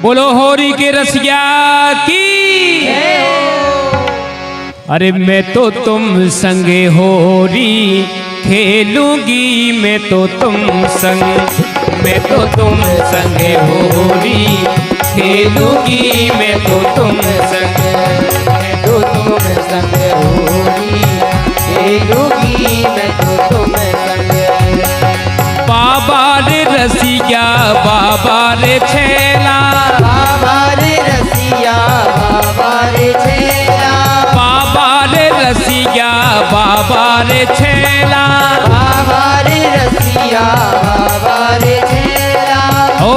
बोलो होरी के रसिया की। अरे मैं तो तुम संगे होरी खेलूंगी, मैं तो तुम संग, मैं तो तुम संगे होरी खेलूंगी, मैं तो तुम संग, मैं तो तुम संग होरी खेलूंगी, मैं तो तुम संग। बाबा रे रसिया बाबा रे छेला, बाबा रे रसिया बाबा रे छेला, बाबा रे रसिया बाबा रे छेला, बाबा रे रसिया बाबा रे छेला। ओ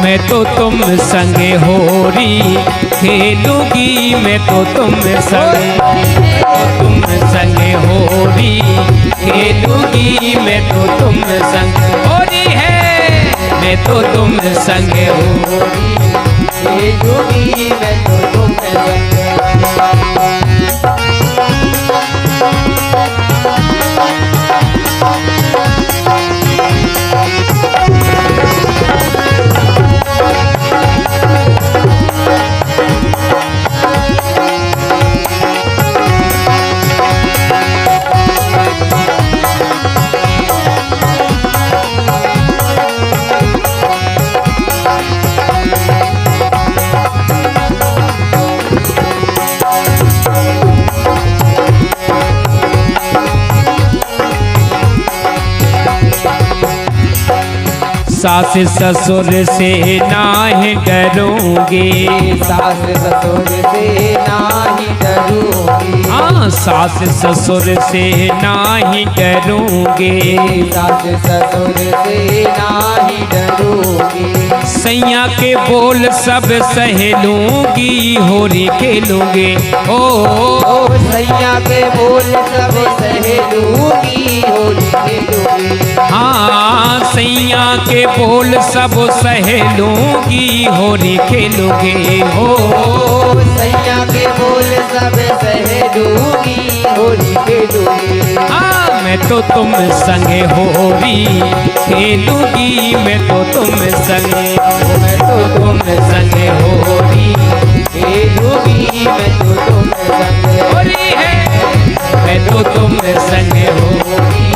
मैं तो तुम संगे होरी खेलूंगी, मैं तो तुम संगे, तुम संगे होरी खेलूंगी, मैं तो तुम संग होरी है, मैं तो तुम संगे होरी खेलूंगी, मैं तो तुम संग। सास ससुर से नाहीं डरूंगी, सास ससुर से नाही डरूंगी, हाँ सास ससुर से नाहीं डरूंगी, सास ससुर से नाही डरूंगी। सैया के बोल सब सहेलूंगी, होरी खेलूंगी ओ सैया के बोल सब सहेलूंगी, होली खेलूंगी। हाँ सैया के बोल सब सहेलूंगी, होरी खेलूंगी हो सैया के बोल सब सहेलूंगी, होली खेलूंगी। हाँ मैं तो तुम संगे होरी खेलूंगी, मैं तो तुम संगे, मैं तो तुम संगे होरी खेलूंगी, मैं तो तुम संग होरी है, मैं तो तुम संगे होरी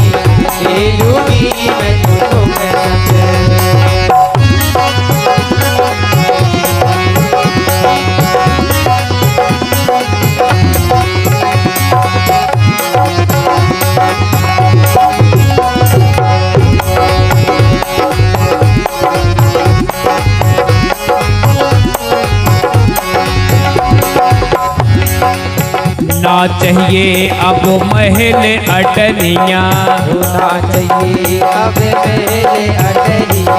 खेलूंगी, मैं तो तुम संग। ना चाहिए अब महल अटनिया, होना चाहिए अब पहले अटरिया,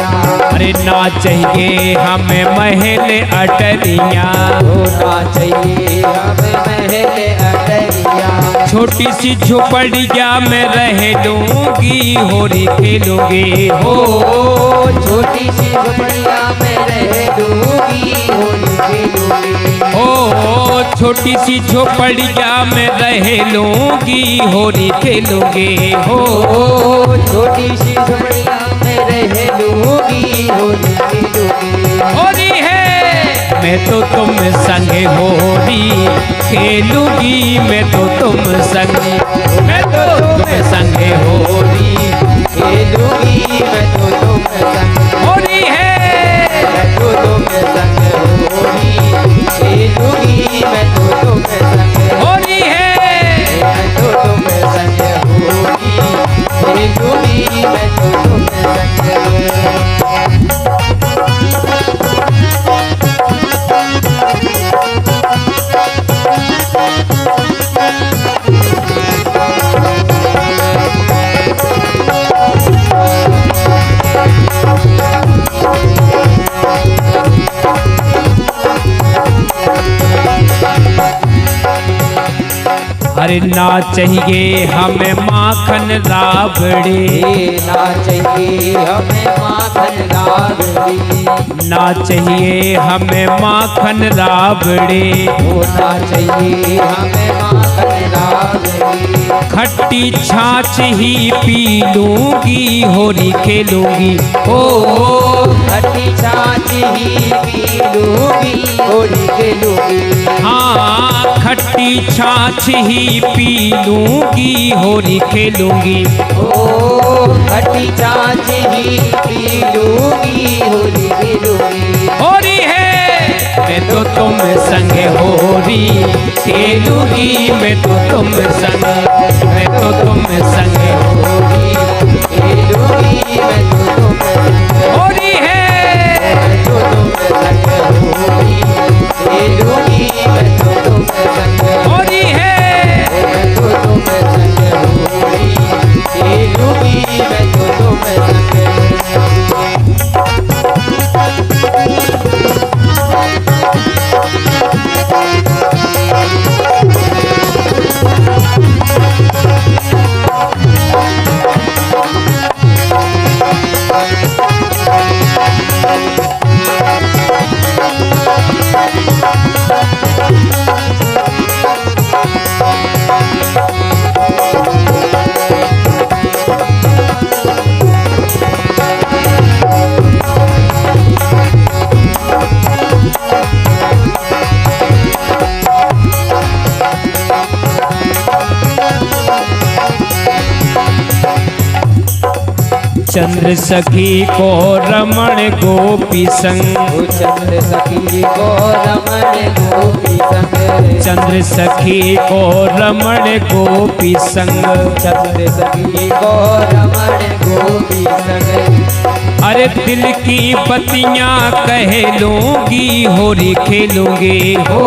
अरे ना चाहिए हमें महल अटनिया, होना चाहिए अब पहले अटरिया। छोटी सी झोपड़िया में रह लूंगी, होरी खेलूंगी हो छोटी सी झोपड़िया में रह लूंगी, होली खेलूंगी। ओ छोटी सी झोपड़िया में रह लूंगी, होरी खेलूंगी हो छोटी सी झोपड़िया में रह लूंगी, होली खेलूंगी। होरी है, मैं तो तुम संगे होरी खेलूंगी, मैं तो तुम संगे, मैं तो तुम संगे होरी खेलूंगी, मैं तो तुम संग होरी है, मैं तो तुम संग होली खेलूंगी, मैं तो तुम संग होरी है, मैं तो तुम संग होली खेलूंगी, मैं तो तुम संग। अरे ना चाहिए हमें माखन राबड़ी, ना चाहिए हमें माखन राबड़ी, ना चाहिए हमें माखन राबड़ी, होना चाहिए हमें माखन राबड़ी। खट्टी छाछ ही पी लूंगी होली खेलूंगी ओ खट्टी छाछ ही पी लूंगी होली खेलूंगी हाँ खट्टी छाछ ही पी लूंगी होली खेलूंगी ओ खट्टी छाछ ही पी लूंगी होली खेलूंगी होली है मैं तो तुम संग होली खेलूंगी मैं तो तुम संग मैं तो तुम संग होली खेलूंगी मैं तो तुम होली है मैं तो तुम संग होली खेलूंगी मैं तो तुम संग होली है मैं तो तुम संग होली खेलूंगी मैं तो तुम संग चंद्र सखी को रमण गोपी संग चंद्र सखी को रमण गोपी संग चंद्र सखी को रमण गोपी संग चंद्र सखी को रमण गोपी संग अरे दिल की बत्तियां कह लूंगी होली खेलूंगी हो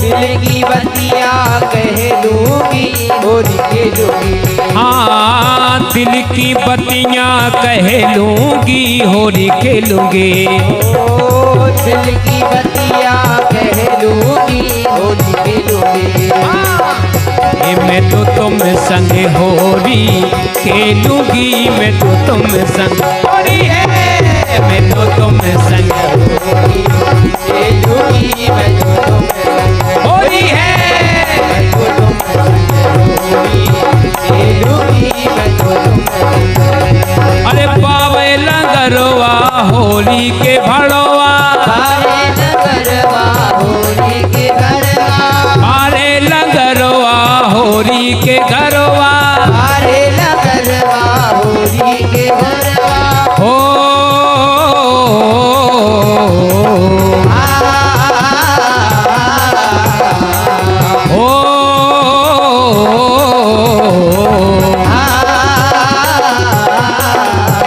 दिल की बत्तियां कह लूंगी होली खेलूंगी हाँ दिल की बत्तियां कह लूंगी होली खेलूंगी ओ दिल की बत्तियां कह लूंगी होली खेलूंगी मैं तो तुम संग होली खेलूंगी मैं तो तुम संग होली है मैं तो तुम संग होली खेलूंगी मैं तो तुम संग होली है मैं तो तुम संग होली खेलूंगी मैं तो तुम संग अरे पावे लंगरवा होली के भड़वा बारे नगरवा होली के घरवा अरे लंगरवा होली के घरवा बारे नगरवा होली के घरवा हो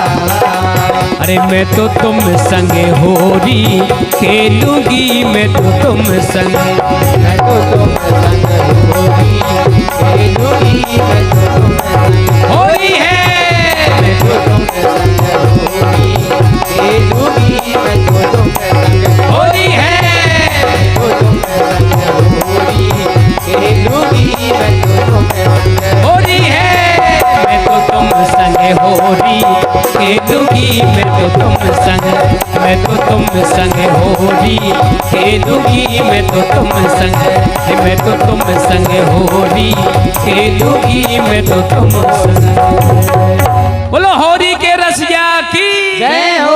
अरे मैं तो तुम संग होली खेलूंगी मैं तो तुम संग मैं तो तुम संग होली खेलूंगी मैं तो तुम संग होली है मैं तो तुम संग होली खेलूंगी मैं तो तुम संग होली है मैं तो तुम संग होली खेलूंगी मैं तो तुम संग होली है मैं तो तुम संग होली खेलूंगी मैं तो तुम संग मैं तो तुम संग होली खेलूंगी मैं तो तुम संग मैं तो तुम संग होली खेलूंगी मैं तो तुम संग बोलो होली के रसिया की जय हो।